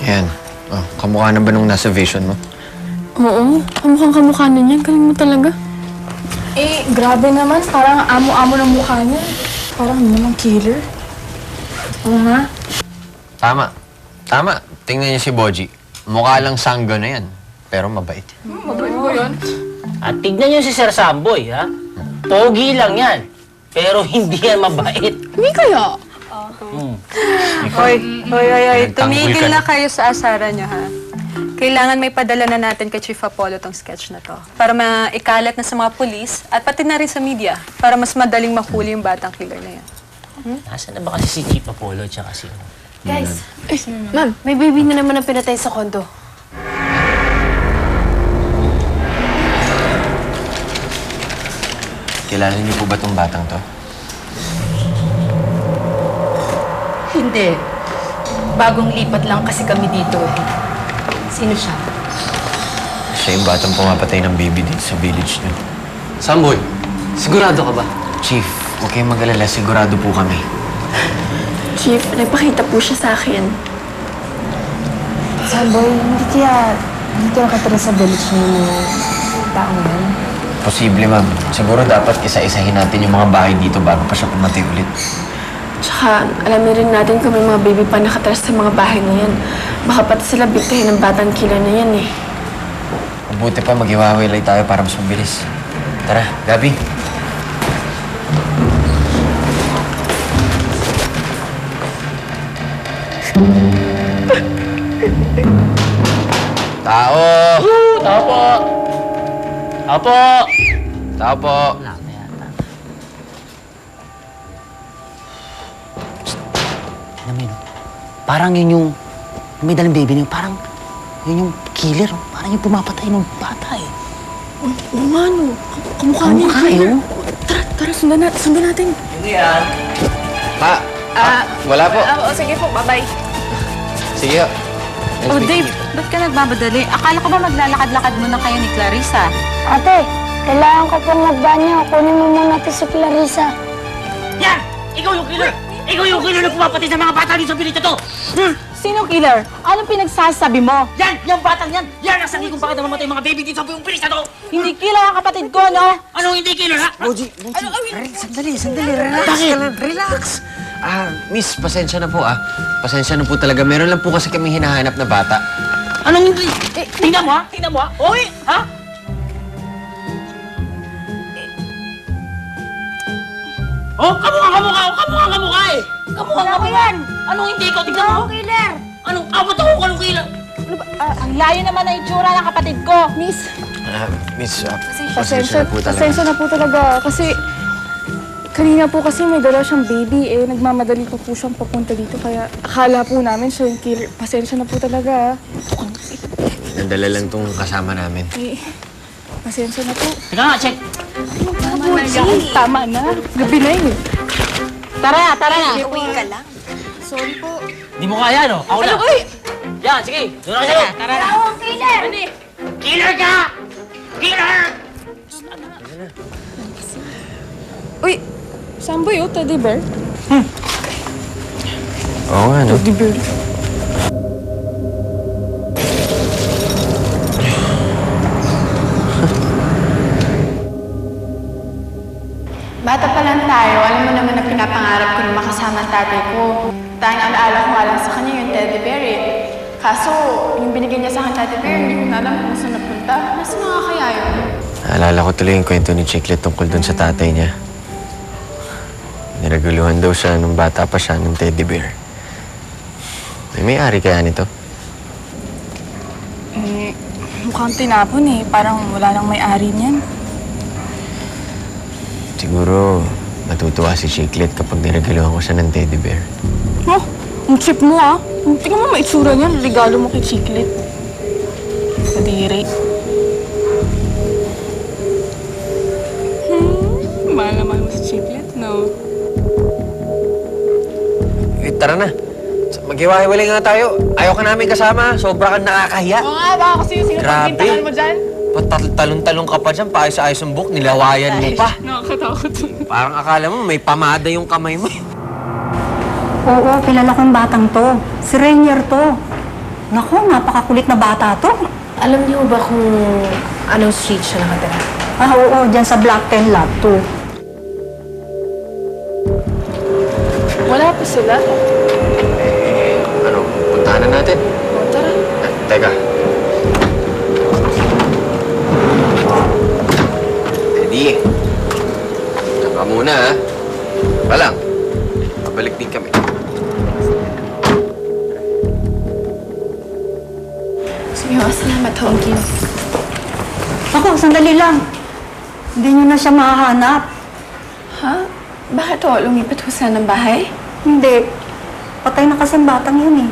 Ayan. Oh, kamukha na ba nung nasa vision mo? Oo, kamukhang-kamukha na niya. Galing mo talaga. Eh, grabe naman. Parang amo-amo ng mukha niya. Parang naman killer. Oo nga. Tama. Tama. Tingnan niyo si Boji. Mukha lang sanggo na yan. Pero mabait. Mabait ko yun. At tignan niyo si Sir Samboy, ha? Pogi lang yan. Pero hindi yan mabait. Hindi kaya. Hoy, Tanggol tumigil ka na na. kayo sa asara nyo, ha? Kailangan may padala na natin kay Chief Apollo tong sketch na to. Para maikalat na sa mga pulis at pati na rin sa media. Para mas madaling mahuli yung batang killer na yan. Nasaan na ba kasi si Chief Apollo at saka si... Guys, ma'am, may baby na naman ang pinatay sa kondo. Kilala niyo po ba tong batang to? Hindi. Bagong lipat lang kasi kami dito eh. Sino siya? Siya yung batang pumapatay ng baby dito sa village niyo. Samboy, sigurado ka ba? Chief, huwag kayong mag-alala. Sigurado po kami. Chief, nagpakita po siya sa akin. Samboy, hindi kaya dito nakatira sa village niyo yung taong yan? Posible, ma'am. Siguro dapat isa-isahin natin yung mga bahay dito bago pa siya pumatay ulit. Tsaka, alamin rin natin kung may mga baby pa nakatras sa mga bahay na yan. Baka pati sila bigtahin ng batang killer na yan eh. Mabuti pa mag-iwawilay tayo para mas mabilis. Tara, Gabi. Tao! Tao po! Tao po! Tao po! Wala na yata. Namin, parang yun yung... May dalang baby niyo, parang yun yung killer. Parang yung pumapatay ng bata eh. Oo nga no, kamukha niya yung Kamukha killer. yun? Tara, sundan natin. Wala po. sige po, bye-bye. Sige. Oh, Dave, ba't ka nagbabadali? Akala ko ba maglalakad-lakad muna kayo ni Clarissa? Ate, kailangan ko pong magbanyo. Kunin mo muna ito si Clarissa. Yan! Ikaw yung killer! Ikaw yung killer na pumapatay sa mga bata dito sa pinito to! Sino killer? Anong pinagsasabi mo? Yan! Yung batang yan! Yan ang sangi kung bakit namamatay mga baby dito sa buong pinito to! Hindi killer ang kapatid ko, no? Anong hindi killer, ha? Sandali, relax ka lang, relax. Miss, pasensya na po Pasensya na po talaga. Meron lang po kasi kami hinahanap na bata. Anong hindi? Tingnan mo, ha? Tingnan mo, ha? Oy! Ha? Oh, kamukha eh! Kamukha yan! Anong hindi ikaw? Tingnan mo! Killer! Anong, ba't ako anong killer? Ang layo naman na itsura ng kapatid ko. Miss, Miss, pasensya na po talaga. Pasensya na po talaga. Kasi, kanina po kasi may dalawa siyang baby eh. Nagmamadali pa po siyang papunta dito. Kaya akala po namin siya yung killer. Pasensya na po talaga. Nandala lang tong kasama namin. Eh, pasensya na po. Teka nga, check. Tama na. Gabi na yun. Tara na. Uwi ka lang. Sorry po. Di mo kaya, no? Ako na. Yan, sige. Doon na kayo. Tara na. Ako, killer! Killer ka! Killer! Uy, Samboy, oh, teddy bear. Oo nga, no? Teddy bear. Bata pa lang tayo, alam mo naman na pinapangarap ko na makasama ang tatay ko. Tanging alaala ko nga lang sa kanya yung teddy bear eh. Kaso, yung binigyan niya sa akin teddy bear, hindi ko na alam kung saan napunta. Nasaan nga kaya yun? Naalala ko tuloy yung kwento ni Chiclet tungkol dun sa tatay niya. Niraguluhan daw siya nung bata pa siya ng teddy bear. May-ari kaya nito? Eh, mukhang tinapon eh. Parang wala nang may-ari niyan. Siguro, matutuwa si Chiclet kapag niragaluhan ko siya ng teddy bear. Oh, ang trip mo ah. Tingnan mo maitsura niyan. Regalo mo kay Chiclet. Kadiri. Mahal na mahal mo si Chiclet, no? Tara na. Maghiwa-hiwalay nga tayo. Ayaw ka namin kasama. Sobra kang nakakahiya. Oo nga, baka kasi yung Grabe. mo dyan. Talon-talon ka pa dyan. Paayos-ayos ang buhok. Nilawayan mo pa. Nakakatakot. Parang akala mo may pamada yung kamay mo. Oo, kilala kong batang to. Si Rainier to. Naku, napakakulit na bata to. Alam niyo ba kung anong street siya nakatira? Ah, oo, dyan sa Block 10 Lot 2. Wala pa sila. Ano, puntahan na natin. Tara. Teka. Eddie. Saka muna, ha? Palang. Pabalik din kami. Sige, salamat ho. Thank you. Ako, sandali lang. Hindi nyo na siya mahahanap. Ha? Bakit ho? Lumipat ho sila ng bahay? Hindi. Patay na kasi ang batang yun eh.